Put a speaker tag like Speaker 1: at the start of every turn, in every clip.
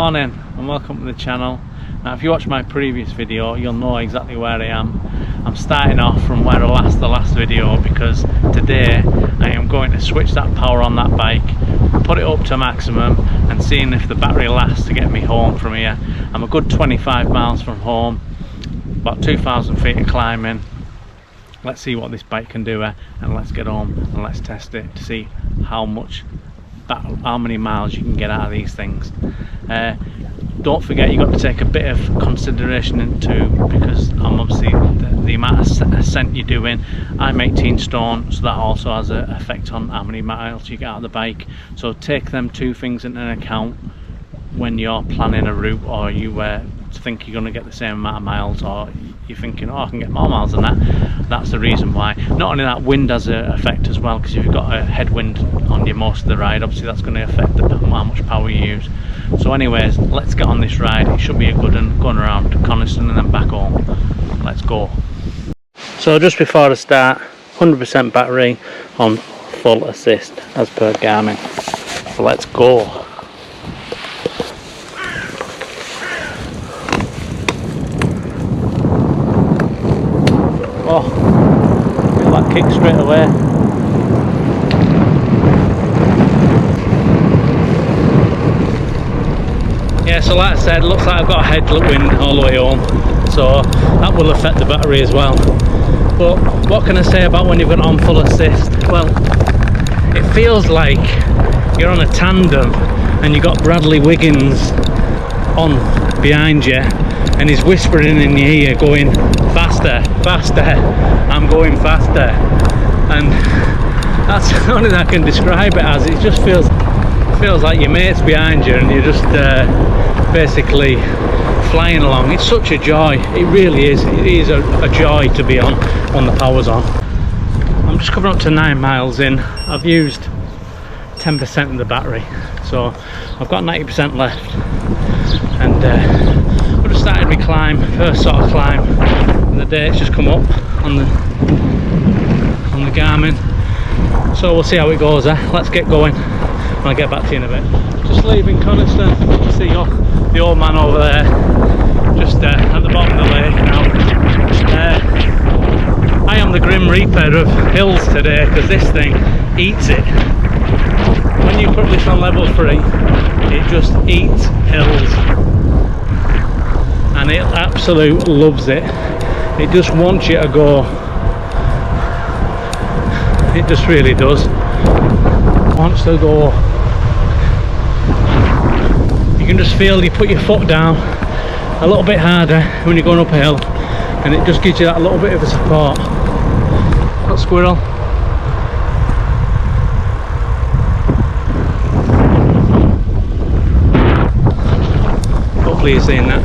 Speaker 1: Morning and welcome to the channel. Now if you watch my previous video you'll know exactly where I am. I'm starting off from where I last the last video because today I am going to switch that power on that bike, put it up to maximum and seeing if the battery lasts to get me home from here. I'm a good 25 miles from home, about 2,000 feet of climbing. Let's see what this bike can do and let's get home and let's test it to see how many miles you can get out of these things. Don't forget you've got to take a bit of consideration into, because I'm obviously the amount of ascent you're doing. I'm 18 stone, so that also has an effect on how many miles you get out of the bike. So take them two things into account when you're planning a route, or you think you're going to get the same amount of miles, or you're thinking, oh, I can get more miles than that. That's the reason why. Not only that, wind has an effect as well, because if you've got a headwind on you most of the ride, obviously that's going to affect how much power you use. So anyways, let's get on this ride. It should be a good one, going around to Coniston and then back home. Let's go. So just before I start, 100% battery on full assist as per Garmin. So let's go. Oh, feel that kick straight away. Yeah, so like I said, looks like I've got a headwind all the way home, so that will affect the battery as well. But what can I say about when you've got it on full assist? Well, it feels like you're on a tandem and you've got Bradley Wiggins on behind you and he's whispering in your ear going, faster, faster, I'm going faster. And that's the only thing I can describe it as. It just feels like your mate's behind you and you're just basically flying along. It's such a joy, it really is. It is a joy to be on when the power's on. I'm just coming up to 9 miles in. I've used 10% of the battery, so I've got 90% left, and I just started my climb, first sort of climb of the day. It's just come up on the Garmin, so we'll see how it goes. Let's get going. I'll get back to you in a bit. Just leaving Coniston. You can see the old man over there, just at the bottom of the lake now. I am the Grim Reaper of hills today, because this thing eats it. When you put this on level 3, it just eats hills. And it absolutely loves it. It just wants you to go. It just really does. Wants to go. You can just feel you put your foot down a little bit harder when you're going up a hill, and it just gives you that little bit of a support. That squirrel. Hopefully you're seeing that.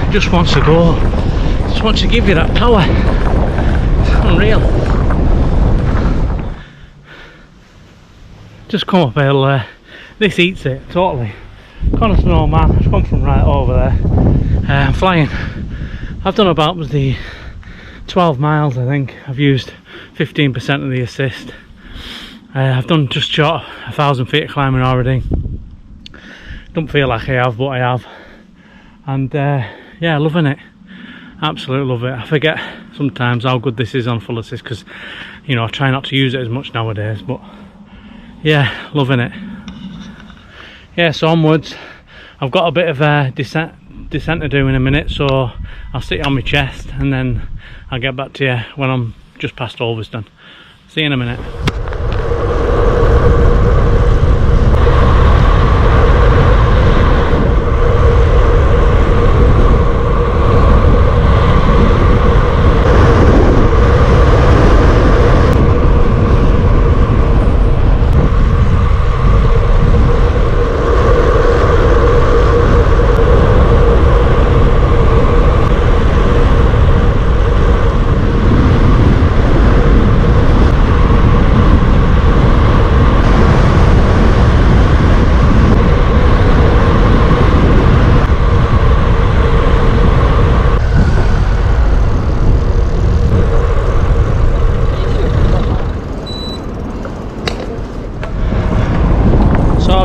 Speaker 1: It just wants to go. It just wants to give you that power. It's unreal. Just come up a hill. This eats it totally. Coniston, old man. I've come from right over there. I'm flying. I've done about the 12 miles, I think. I've used 15% of the assist. I've done just short of 1,000 feet of climbing already. Don't feel like I have, but I have. And yeah, loving it. Absolutely love it. I forget sometimes how good this is on full assist, because you know I try not to use it as much nowadays, but yeah, loving it. Yeah, so onwards. I've got a bit of a descent to do in a minute, so I'll sit on my chest and then I'll get back to you when I'm just past Ulverston. See you in a minute.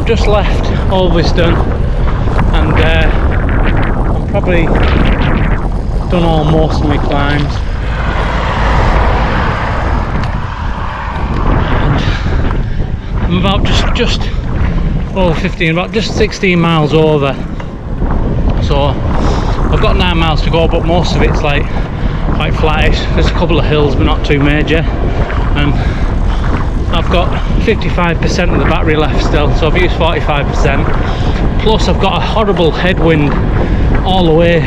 Speaker 1: I've just left Ulverston, and I'm probably done most of my climbs. And I'm about just over 15, about just 16 miles over. So I've got 9 miles to go, but most of it's like quite flattish. There's a couple of hills, but not too major. And I've got 55% of the battery left still, so I've used 45%. Plus I've got a horrible headwind all the way,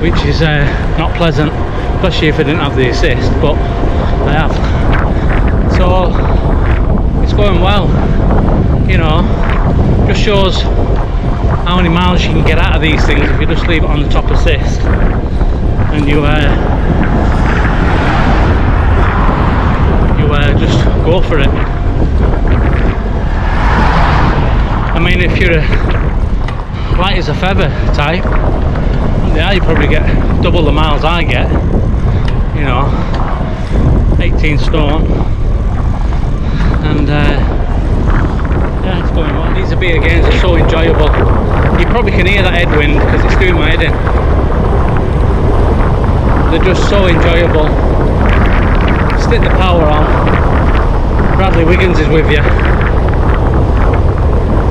Speaker 1: which is not pleasant, especially if I didn't have the assist, but I have. So it's going well, you know. Just shows how many miles you can get out of these things if you just leave it on the top assist and you just go for it. I mean, if you're a light as a feather type, yeah, you probably get double the miles I get, you know, 18 stone, and yeah, it's going well. These Orbea Gains are so enjoyable. You probably can hear that headwind because it's doing my head in. They're just so enjoyable. Stick the power on. Bradley Wiggins is with you.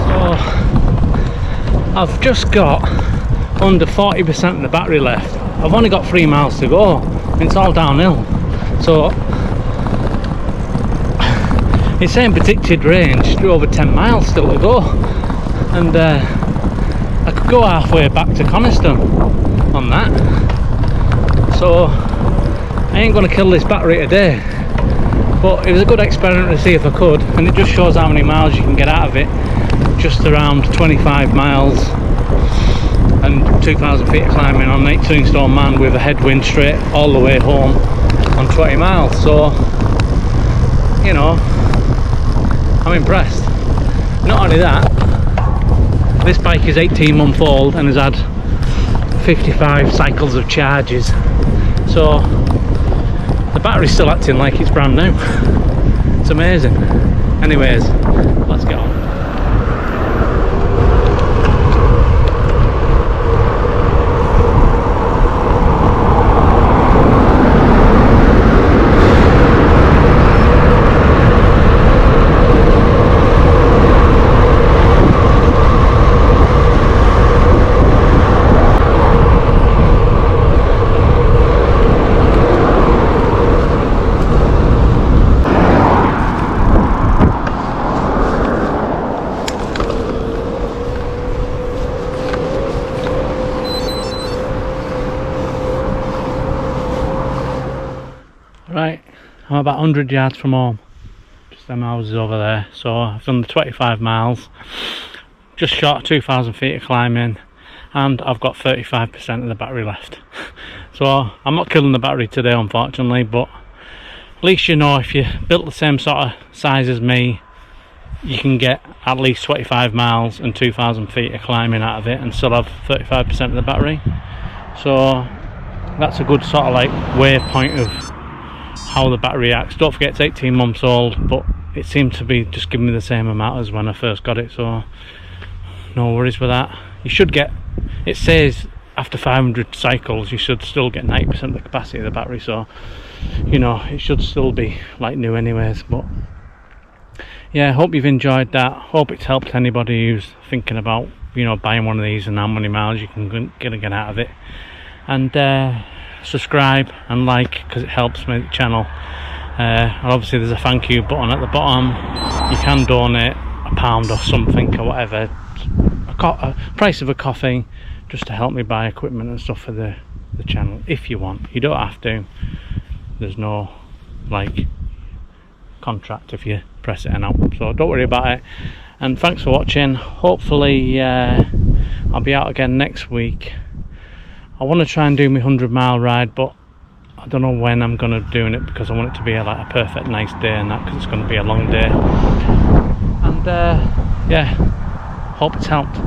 Speaker 1: So I've just got under 40% of the battery left. I've only got 3 miles to go. It's all downhill. So it's saying predicted range over 10 miles still to go, and I could go halfway back to Coniston on that. So I ain't going to kill this battery today, but it was a good experiment to see if I could, and it just shows how many miles you can get out of it. Just around 25 miles and 2,000 feet of climbing on an 18 stone man with a headwind straight all the way home on 20 miles. So, you know, I'm impressed. Not only that, this bike is 18-month-old and has had 55 cycles of charges, so the battery's still acting like it's brand new. It's amazing. Anyways, let's get on. Right, I'm about 100 yards from home, just them houses over there. So I've done the 25 miles, just short of 2,000 feet of climbing, and I've got 35% of the battery left. So I'm not killing the battery today, unfortunately, but at least you know if you built the same sort of size as me, you can get at least 25 miles and 2,000 feet of climbing out of it and still have 35% of the battery. So that's a good sort of like waypoint of how the battery reacts. Don't forget it's 18 months old, but it seemed to be just giving me the same amount as when I first got it, so no worries with that. You should get, it says after 500 cycles you should still get 90% of the capacity of the battery, so you know it should still be like new anyways. But yeah, hope you've enjoyed that. Hope it's helped anybody who's thinking about, you know, buying one of these and how many miles you can get out of it. And subscribe and like, because it helps my channel. And obviously there's a thank you button at the bottom. You can donate £1 or something or whatever, a price of a coffee, just to help me buy equipment and stuff for the channel if you want. You don't have to. There's no like contract if you press it and out, so don't worry about it. And thanks for watching. Hopefully I'll be out again next week. I want to try and do my 100-mile ride, but I don't know when I'm going to be doing it, because I want it to be like a perfect nice day and that, because it's going to be a long day. And yeah, hope it's helped.